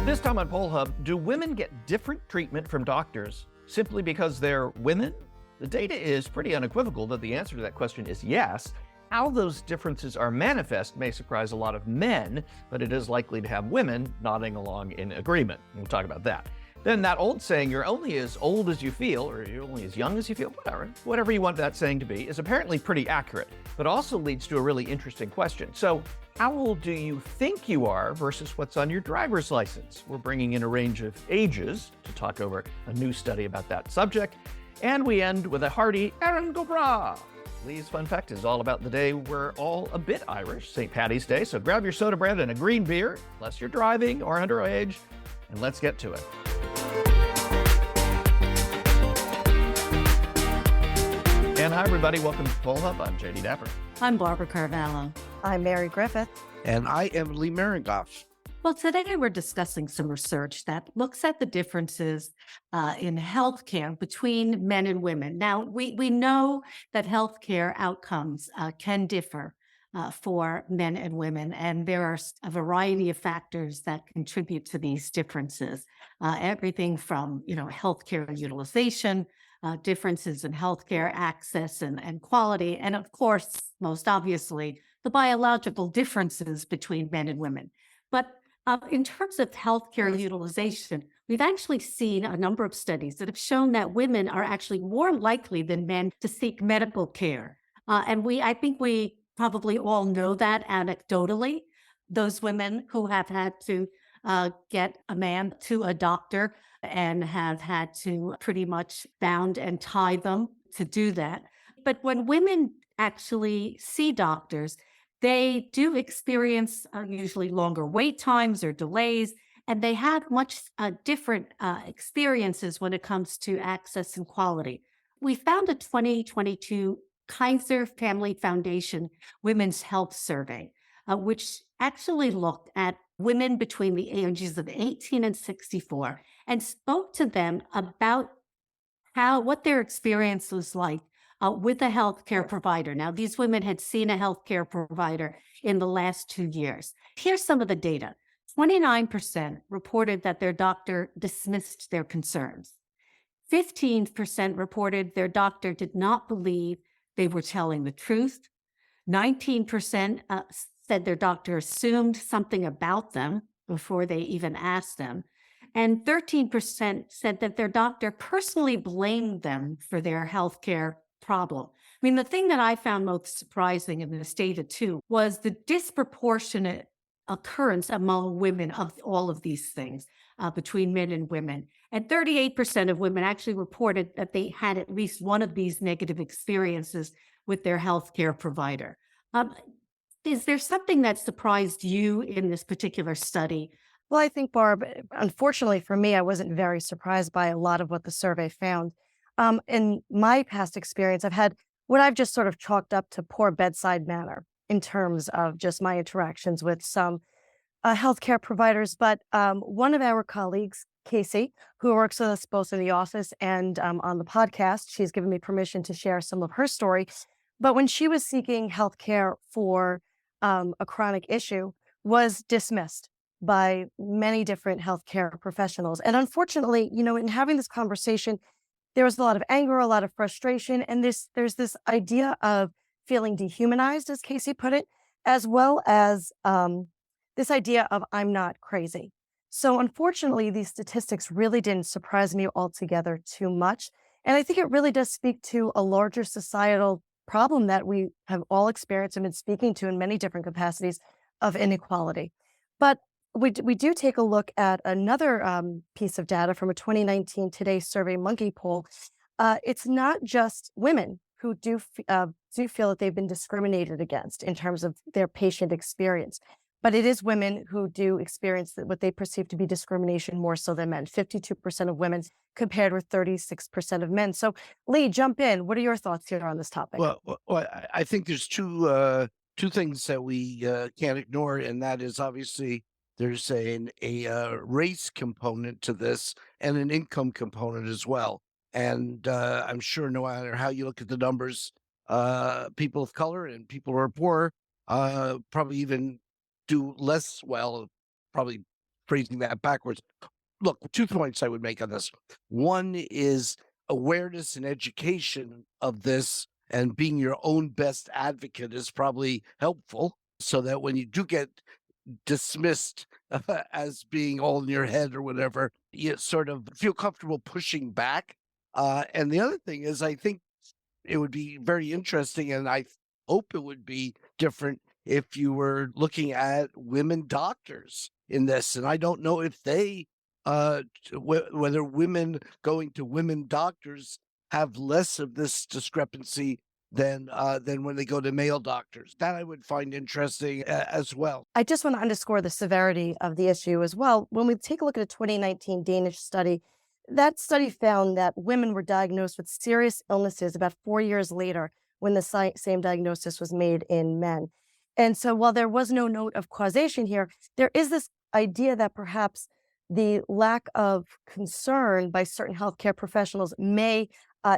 This time on Poll Hub, do women get different treatment from doctors simply because they're women? The data is pretty unequivocal that the answer to that question is yes. How those differences are manifest may surprise a lot of men, but it is likely to have women nodding along in agreement. We'll talk about that. Then that old saying, you're only as old as you feel, or you're only as young as you feel, whatever you want that saying to be, is apparently pretty accurate, but also leads to a really interesting question. So how old do you think you are versus what's on your driver's license? We're bringing in a range of ages to talk over a new study about that subject. And we end with a hearty Erin go Bragh. Lee's fun fact is all about the day we're all a bit Irish, St. Paddy's Day. So grab your soda bread and a green beer, unless you're driving or underage, and let's get to it. And hi, everybody. Welcome to Poll Hub. I'm JD Dapper. I'm Barbara Carvalho. I'm Mary Griffith. And I am Lee Marengoff. Well, today we're discussing some research that looks at the differences in healthcare between men and women. Now, we know that healthcare outcomes can differ for men and women, and there are a variety of factors that contribute to these differences. Everything from, healthcare utilization, differences in healthcare access and quality, and of course, most obviously, the biological differences between men and women. But in terms of healthcare utilization, we've actually seen a number of studies that have shown that women are actually more likely than men to seek medical care. I think we probably all know that anecdotally. Those women who have had to get a man to a doctor and have had to pretty much bound and tie them to do that. But when women actually see doctors, they do experience usually longer wait times or delays, and they have much different experiences when it comes to access and quality. We found a 2022 Kaiser Family Foundation Women's Health Survey, which actually looked at women between the ages of 18 and 64 and spoke to them about what their experience was like with a healthcare provider. Now, these women had seen a healthcare provider in the last 2 years. Here's some of the data. 29% reported that their doctor dismissed their concerns. 15% reported their doctor did not believe they were telling the truth. 19% said their doctor assumed something about them before they even asked them. And 13% said that their doctor personally blamed them for their healthcare problem. I mean, the thing that I found most surprising in this data too was the disproportionate occurrence among women of all of these things between men and women. And 38% of women actually reported that they had at least one of these negative experiences with their healthcare provider. Is there something that surprised you in this particular study? Well, I think, Barb, unfortunately for me, I wasn't very surprised by a lot of what the survey found. In my past experience, I've had what I've just sort of chalked up to poor bedside manner in terms of just my interactions with some healthcare providers. But one of our colleagues, Casey, who works with us both in the office and on the podcast, she's given me permission to share some of her story. But when she was seeking healthcare for a chronic issue, was dismissed by many different healthcare professionals. And unfortunately, in having this conversation, there was a lot of anger, a lot of frustration, and there's this idea of feeling dehumanized, as Casey put it, as well as this idea of I'm not crazy. So unfortunately, these statistics really didn't surprise me altogether too much. And I think it really does speak to a larger societal problem that we have all experienced and been speaking to in many different capacities of inequality. But we do take a look at another piece of data from a 2019 Today Survey Monkey poll. It's not just women who do feel that they've been discriminated against in terms of their patient experience, but it is women who do experience what they perceive to be discrimination more so than men. 52% of women compared with 36% of men. So, Lee, jump in. What are your thoughts here on this topic? Well, I think there's two things that we can't ignore, and that is obviously there's a race component to this and an income component as well. And I'm sure no matter how you look at the numbers, people of color and people who are poor probably even do less well, probably phrasing that backwards. Look, 2 points I would make on this. One is awareness and education of this, and being your own best advocate is probably helpful, so that when you do get dismissed as being all in your head or whatever, you sort of feel comfortable pushing back. And the other thing is, I think it would be very interesting, and I hope it would be different if you were looking at women doctors in this. And I don't know if they, whether women going to women doctors have less of this discrepancy than when they go to male doctors. That I would find interesting as well. I just want to underscore the severity of the issue as well. When we take a look at a 2019 Danish study, that study found that women were diagnosed with serious illnesses about 4 years later when the same diagnosis was made in men. And so while there was no note of causation here, there is this idea that perhaps the lack of concern by certain healthcare professionals may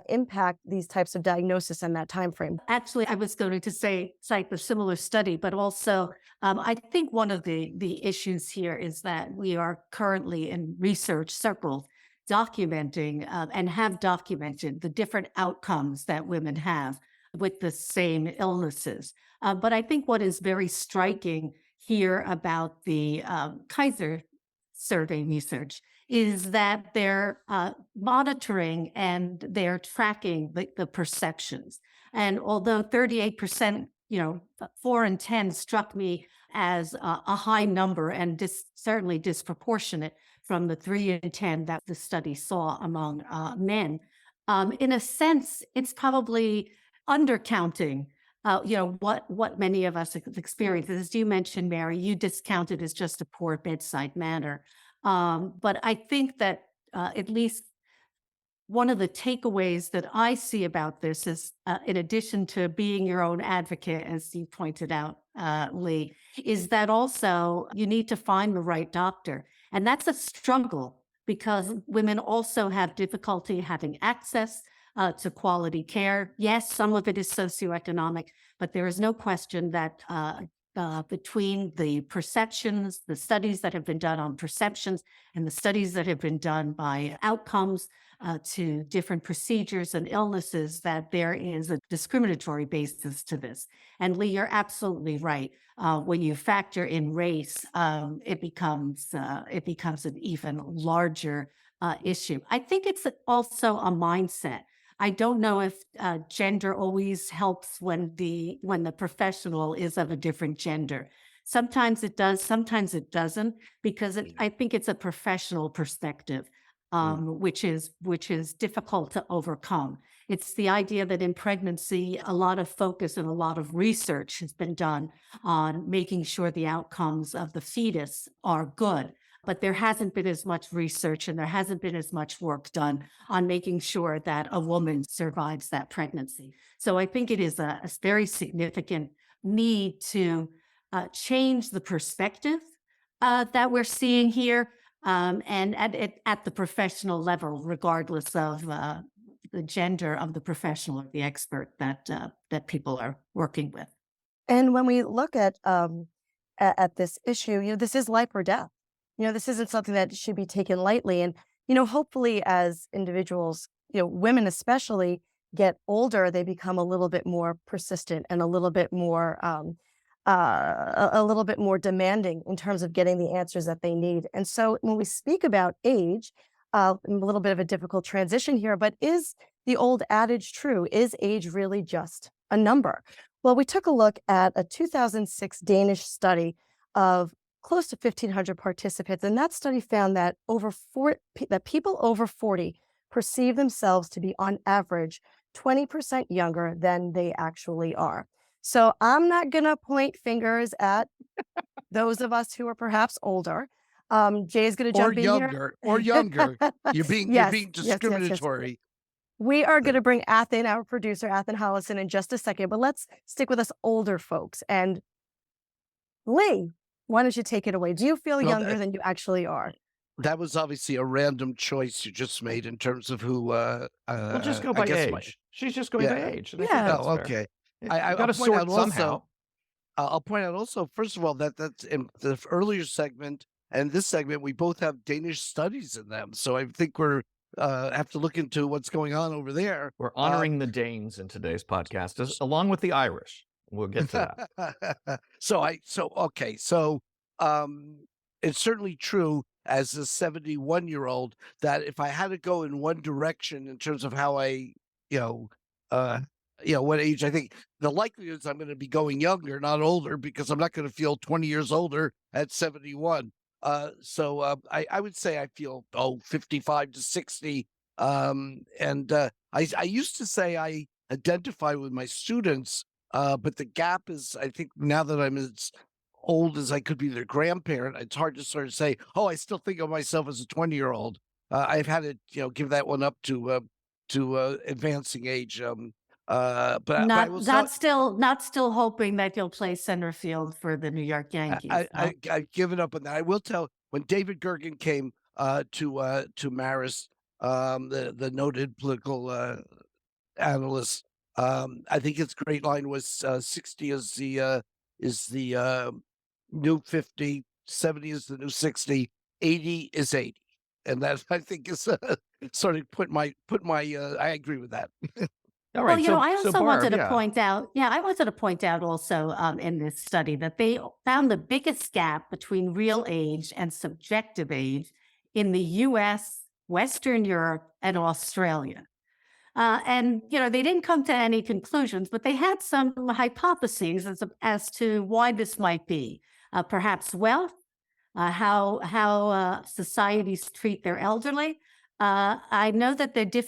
impact these types of diagnosis in that time frame. Actually, I was going to cite a similar study, but also I think one of the issues here is that we are currently in research circles documenting and have documented the different outcomes that women have with the same illnesses. But I think what is very striking here about the Kaiser survey research is that they're monitoring and they're tracking the perceptions. And although 38%, 4 in 10 struck me as a high number and certainly disproportionate from the 3 in 10 that the study saw among men, in a sense, it's probably undercounting what many of us experience. As you mentioned, Mary, you discounted as just a poor bedside manner. But I think that at least one of the takeaways that I see about this is, in addition to being your own advocate, as you pointed out, Lee, is that also you need to find the right doctor. And that's a struggle because women also have difficulty having access to quality care. Yes, some of it is socioeconomic, but there is no question that between the perceptions, the studies that have been done on perceptions, and the studies that have been done by outcomes to different procedures and illnesses, that there is a discriminatory basis to this. And Lee, you're absolutely right. When you factor in race, it becomes an even larger issue. I think it's also a mindset. I don't know if gender always helps when the professional is of a different gender. Sometimes it does, sometimes it doesn't, because I think it's a professional perspective, which is difficult to overcome. It's the idea that in pregnancy, a lot of focus and a lot of research has been done on making sure the outcomes of the fetus are good. But there hasn't been as much research and there hasn't been as much work done on making sure that a woman survives that pregnancy. So I think it is a very significant need to change the perspective that we're seeing here, and at the professional level, regardless of the gender of the professional or the expert that people are working with. And when we look at this issue, this is life or death. This isn't something that should be taken lightly. And, hopefully as individuals, women especially get older, they become a little bit more persistent and a little bit more demanding in terms of getting the answers that they need. And so when we speak about age, a little bit of a difficult transition here, but is the old adage true? Is age really just a number? Well, we took a look at a 2006 Danish study of close to 1,500 participants, and that study found that that people over 40 perceive themselves to be, on average, 20% younger than they actually are. So I'm not going to point fingers at those of us who are perhaps older. Jay is going to jump in here. Or younger. You're being discriminatory. Yes. We are going to bring Athen, our producer, Athen Hollison, in just a second, but let's stick with us older folks. And Lee, why don't you take it away? Do you feel younger than you actually are? That was obviously a random choice you just made in terms of who. We'll just go by age. She's just going by age. Yeah. Oh, okay. I got to sort somehow. I'll point out also, first of all, that's in the earlier segment, And this segment, we both have Danish studies in them. So I think we're have to look into what's going on over there. We're honoring the Danes in today's podcast, along with the Irish. We'll get to that. So it's certainly true as a 71-year-old that if I had to go in one direction in terms of how I, what age I think, the likelihood is I'm going to be going younger, not older, because I'm not going to feel 20 years older at 71. I would say I feel 55 to 60. I used to say I identify with my students, but the gap is, I think now that I'm as old as I could be their grandparent, it's hard to sort of say, oh, I still think of myself as a 20-year-old. I've had to, give that one up to advancing age. But I will say, Not still hoping that you'll play center field for the New York Yankees. I've given up on that. I will tell, when David Gergen came to Marist, the noted political analyst, I think his great line was 60 is the new 50, 70 is the new 60, 80 is 80. And that, I think, is sort of put my I agree with that. All Well, right. I also Barb, wanted to point out, I wanted to point out also in this study that they found the biggest gap between real age and subjective age in the US, Western Europe, and Australia. And they didn't come to any conclusions, but they had some hypotheses as to why this might be. Perhaps wealth, how societies treat their elderly. I know that they did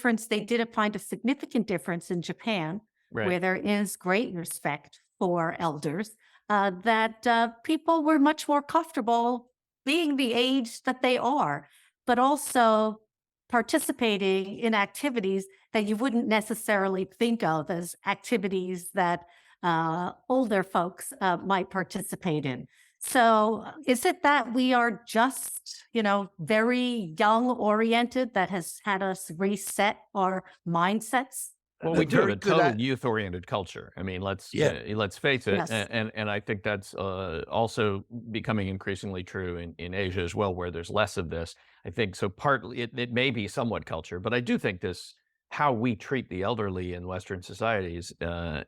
find a significant difference in Japan, right. where there is great respect for elders, that people were much more comfortable being the age that they are, but also participating in activities that you wouldn't necessarily think of as activities that older folks might participate in. So is it that we are just, very young oriented that has had us reset our mindsets? Well, we do have Very a good total at- youth-oriented culture. I mean, let's face it, Yes. and I think that's also becoming increasingly true in Asia as well, where there's less of this. I think so. Partly, it may be somewhat culture, but I do think how we treat the elderly in Western societies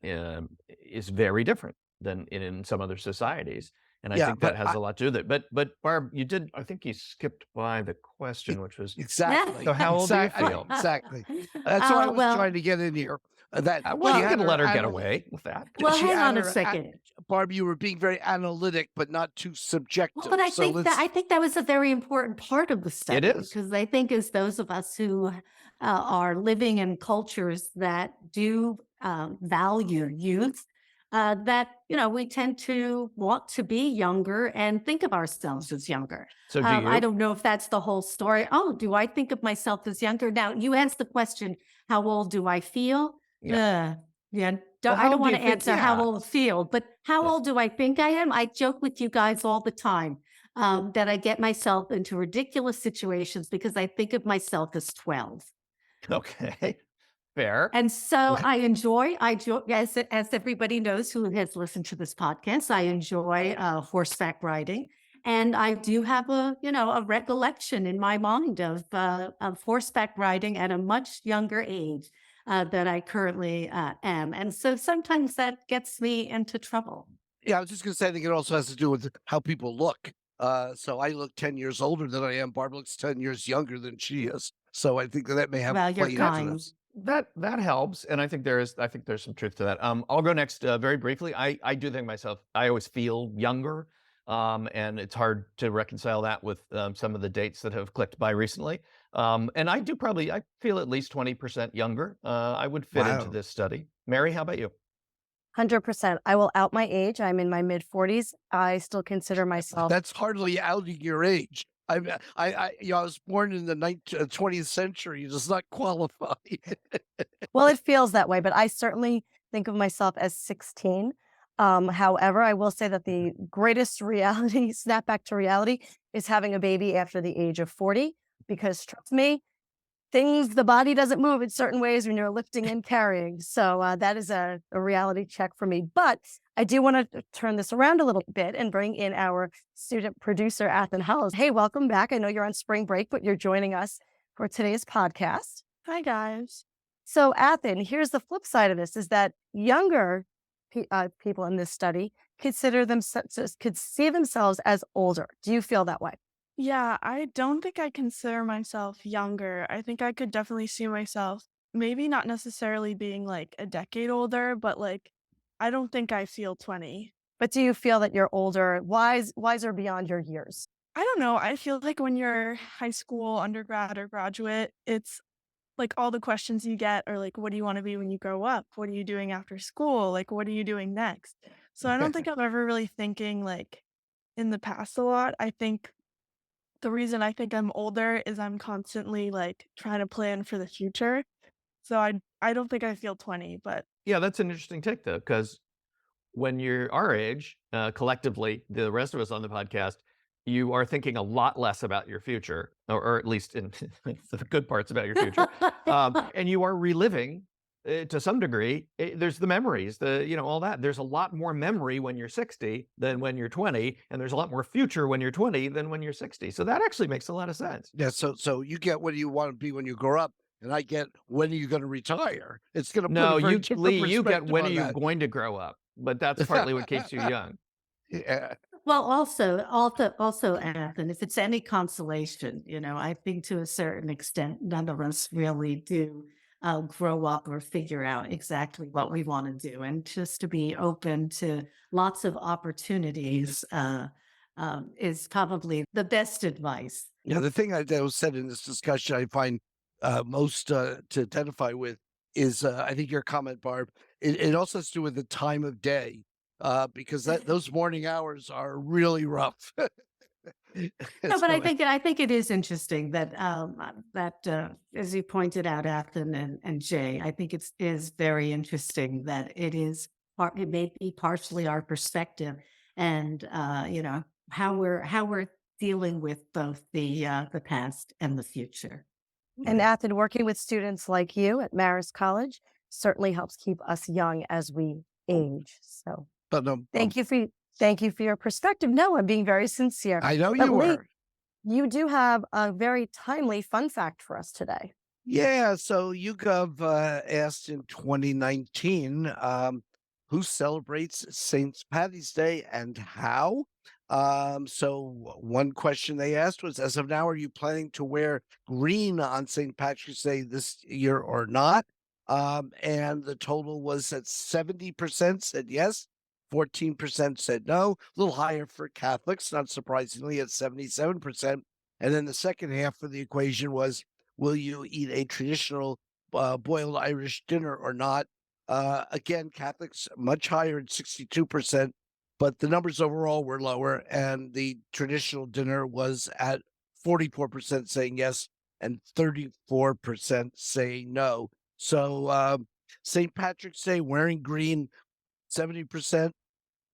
is very different than in some other societies. And I Yeah, think that but has a lot to do with it. But Barb, I think you skipped by the question, which was, Exactly. So how old do you Exactly. feel? Exactly. That's what I was well- trying to get in here. well, she you had can let her get anal- away with that. Well, she hang had on a her second. Barb, you were being very analytic, but not too subjective. Well, but I So think that was a very important part of the study. is. Because I think as those of us who are living in cultures that do value youth, that we tend to want to be younger and think of ourselves as younger. So do you? I don't know if that's the whole story. Oh, do I think of myself as younger? Now, you asked the question, how old do I feel? Yeah. Yeah. Well, I how don't old do want you to think- answer how yeah. old I feel, but how Yeah. old do I think I am? I joke with you guys all the time that I get myself into ridiculous situations because I think of myself as 12. Okay. Fair. And so I enjoy, as everybody knows who has listened to this podcast, I enjoy horseback riding. And I do have a recollection in my mind of horseback riding at a much younger age than I currently am. And so sometimes that gets me into trouble. Yeah, I was just going to say, I think it also has to do with how people look. So I look 10 years older than I am. Barb looks 10 years younger than she is. So I think that may have Well, you're played into kind. this. That helps, and I think there's some truth to that. I'll go next very briefly. I do think myself, I always feel younger, and it's hard to reconcile that with some of the dates that have clicked by recently. And I feel at least 20% younger. I would fit into Wow. this study. Mary, how about you? 100%. I will out my age. I'm in my mid 40s. I still consider myself. That's hardly outing your age. I was born in the 20th century. It does not qualify. Well, it feels that way, but I certainly think of myself as 16. However, I will say that the greatest reality, snap back to reality, is having a baby after the age of 40, because trust me, the body doesn't move in certain ways when you're lifting and carrying. So that is a reality check for me. But I do want to turn this around a little bit and bring in our student producer, Athen Hollis. Hey, welcome back. I know you're on spring break, but you're joining us for today's podcast. Hi, guys. So Athen, here's the flip side of this, is that younger people in this study could see themselves as older. Do you feel that way? Yeah, I don't think I consider myself younger. I think I could definitely see myself maybe not necessarily being like a decade older, but like I don't think I feel 20. But do you feel that you're older, wiser beyond your years? I don't know. I feel like when you're high school, undergrad, or graduate, it's like all the questions you get are like, what do you want to be when you grow up? What are you doing after school? Like, what are you doing next? So I don't think I'm ever really thinking like in the past a lot. I think the reason I think I'm older is I'm constantly like trying to plan for the future. So I don't think I feel 20, but Yeah, that's an interesting take, though, because when you're our age, collectively, the rest of us on the podcast, you are thinking a lot less about your future, or at least in the good parts about your future, and you are reliving to some degree. There's the memories, all that. There's a lot more memory when you're 60 than when you're 20, and there's a lot more future when you're 20 than when you're 60. So that actually makes a lot of sense. Yeah, so you get what do you want to be when you grow up, and I get when are you going to retire? It's going to put No, a very you, different Lee, you get perspective when are on you that. going to grow up? But that's partly what keeps you young. Yeah. Well, also, Athen, if it's any consolation, I think to a certain extent, none of us really do grow up or figure out exactly what we want to do. And just to be open to lots of opportunities is probably the best advice. Yeah, the thing that was said in this discussion I find most to identify with is I think your comment, Barb. It also has to do with the time of day because those morning hours are really rough. No, but So, I think it is interesting that as you pointed out, Athen and Jay, I think it is very interesting that it may be partially our perspective and how we're dealing with both the past and the future. And Athen, working with students like you at Marist College certainly helps keep us young as we age. So but thank you for your perspective. No, I'm being very sincere. I know But you Lee, were. you do have a very timely fun fact for us today. Yeah, so YouGov asked in 2019 who celebrates St. Patty's Day and how. So one question they asked was, as of now, are you planning to wear green on St. Patrick's Day this year or not? And the total was that 70% said yes, 14% said no, a little higher for Catholics, not surprisingly, at 77%. And then the second half of the equation was, will you eat a traditional boiled Irish dinner or not? Again, Catholics much higher at 62%, but the numbers overall were lower, and the traditional dinner was at 44% saying yes and 34% saying no. So St. Patrick's Day, wearing green, 70%.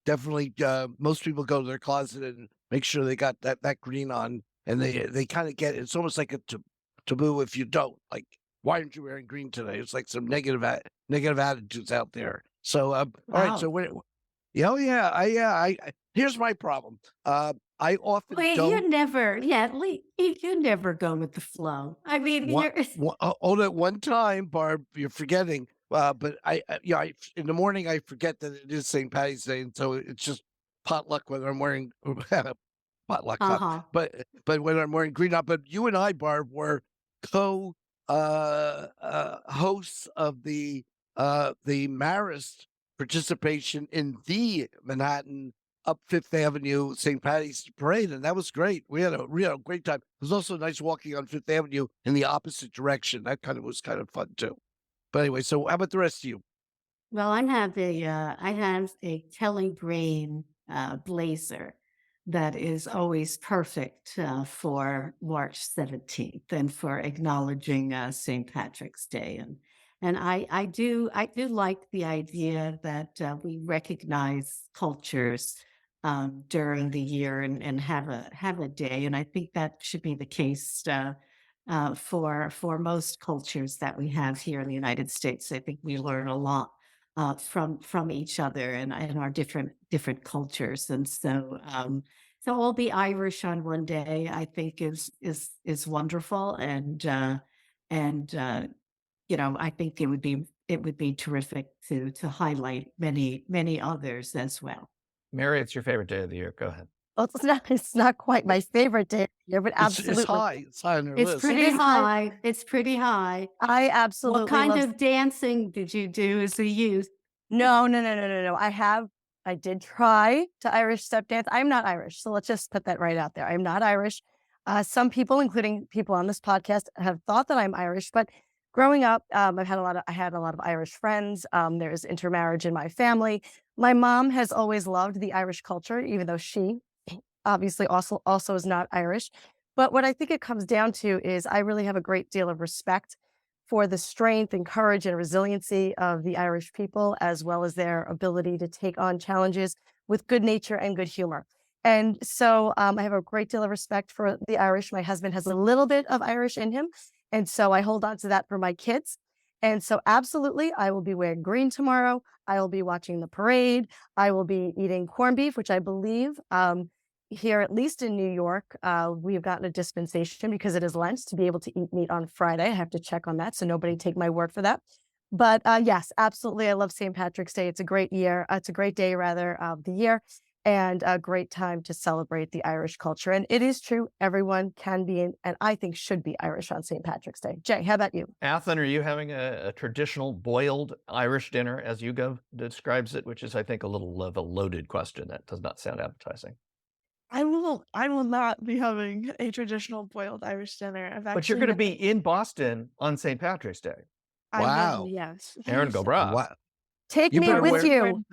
Definitely, most people go to their closet and make sure they got that green on, and they kind of get it's almost like a taboo if you don't. Like, why aren't you wearing green today? It's like some negative attitudes out there. So, all right. So, Wow. I here's my problem. I often Wait, don't. Lee, you never go with the flow. I mean, Hold it one time, Barb. You're forgetting. But in the morning I forget that it is St. Patty's Day, and so it's just potluck whether I'm wearing potluck cup. uh-huh. But when I'm wearing green up, but you and I, Barb, were co hosts of the Marist participation in the Manhattan up Fifth Avenue St. Patty's Parade, and that was great. We had a real great time. It was also nice walking on Fifth Avenue in the opposite direction. That was kind of fun too. But anyway, so how about the rest of you? Well, I have a Kelly Green blazer that is always perfect for March 17th and for acknowledging St. Patrick's Day. And I do like the idea that we recognize cultures during the year and have a day. And I think that should be the case for most cultures that we have here in the United States. I think we learn a lot from each other and our different cultures. And so I'll be Irish on one day. I think is wonderful, and I think it would be terrific to highlight many others as well. Mary, it's your favorite day of the year. Go ahead. Well, it's not quite my favorite day of the year, but It's absolutely. high. It's high on our It's list. pretty is high. high. It's pretty high. I absolutely What kind love of dancing did you do as a youth? No. I did try to Irish step dance. I'm not Irish, so let's just put that right out there. I'm not Irish. Some people, including people on this podcast, have thought that I'm Irish, but growing up, I had a lot of Irish friends. There's intermarriage in my family. My mom has always loved the Irish culture, even though she obviously also is not Irish. But what I think it comes down to is I really have a great deal of respect for the strength and courage and resiliency of the Irish people, as well as their ability to take on challenges with good nature and good humor. And so I have a great deal of respect for the Irish. My husband has a little bit of Irish in him. And so I hold on to that for my kids. And so absolutely, I will be wearing green tomorrow. I will be watching the parade. I will be eating corned beef, which I believe here, at least in New York, we have gotten a dispensation because it is Lent to be able to eat meat on Friday. I have to check on that, so nobody take my word for that. But yes, absolutely, I love St. Patrick's Day. It's a great year. It's a great day, rather, of the year, and a great time to celebrate the Irish culture. And it is true, everyone can be, and I think should be Irish on St. Patrick's Day. Jay, how about you? Athen, are you having a traditional boiled Irish dinner, as YouGov describes it, which is, I think, a little of a loaded question. That does not sound appetizing. I will not be having a traditional boiled Irish dinner. But you're going to be in Boston on St. Patrick's Day. Wow. Yes. Erin, go Bragh. Wow. Take You me better with wear- you.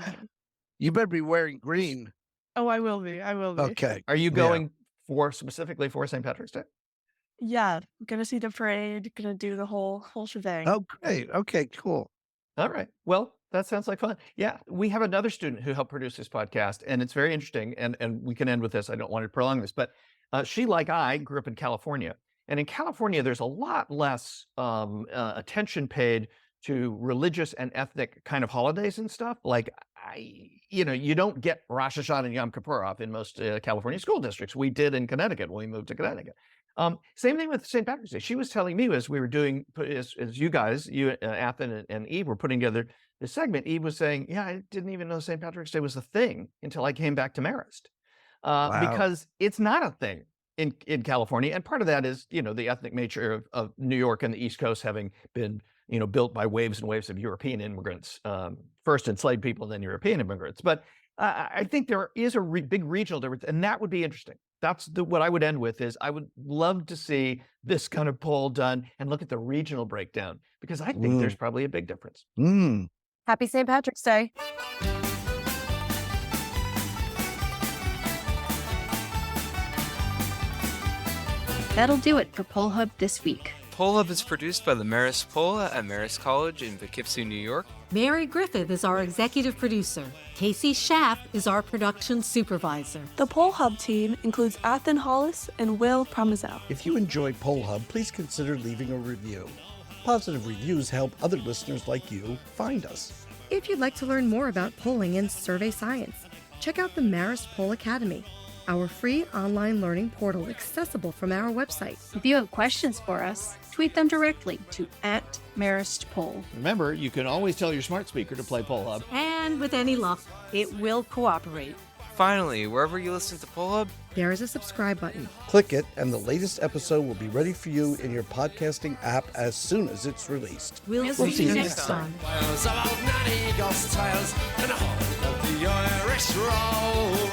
You better be wearing green. Oh, I will be. Okay. Are you Yeah. going specifically for St. Patrick's Day? Yeah, gonna see the parade. Gonna do the whole shebang. Oh, great. Okay, cool. All right. Well, that sounds like fun. Yeah, we have another student who helped produce this podcast, and it's very interesting. And we can end with this. I don't want to prolong this, but she, like I, grew up in California, and in California, there's a lot less attention paid to religious and ethnic kind of holidays and stuff. Like you don't get Rosh Hashanah and Yom Kippur off in most California school districts. We did in Connecticut when we moved to Connecticut. Same thing with St. Patrick's Day. She was telling me as we were doing, as you guys, Athen and Eve were putting together this segment, Eve was saying, yeah, I didn't even know St. Patrick's Day was a thing until I came back to Marist. Wow. Because it's not a thing in California. And part of that is, the ethnic nature of New York and the East Coast having been, built by waves and waves of European immigrants, first enslaved people, then European immigrants. But I think there is a big regional difference, and that would be interesting. That's what I would end with is I would love to see this kind of poll done and look at the regional breakdown, because I think there's probably a big difference. Happy St. Patrick's Day. That'll do it for Poll Hub this week. Poll Hub is produced by the Marist Poll at Marist College in Poughkeepsie, New York. Mary Griffith is our executive producer. Casey Schaff is our production supervisor. The Poll Hub team includes Athen Hollis and Will Promazel. If you enjoyed Poll Hub, please consider leaving a review. Positive reviews help other listeners like you find us. If you'd like to learn more about polling and survey science, check out the Marist Poll Academy, our free online learning portal accessible from our website. If you have questions for us, tweet them directly to @MaristPoll. Remember, you can always tell your smart speaker to play Poll Hub. And with any luck, it will cooperate. Finally, wherever you listen to Poll Hub, There is a subscribe button. Click it, and the latest episode will be ready for you in your podcasting app as soon as it's released. We'll see you next time. Wales about 90 ghost tales and a whole of the Irish road.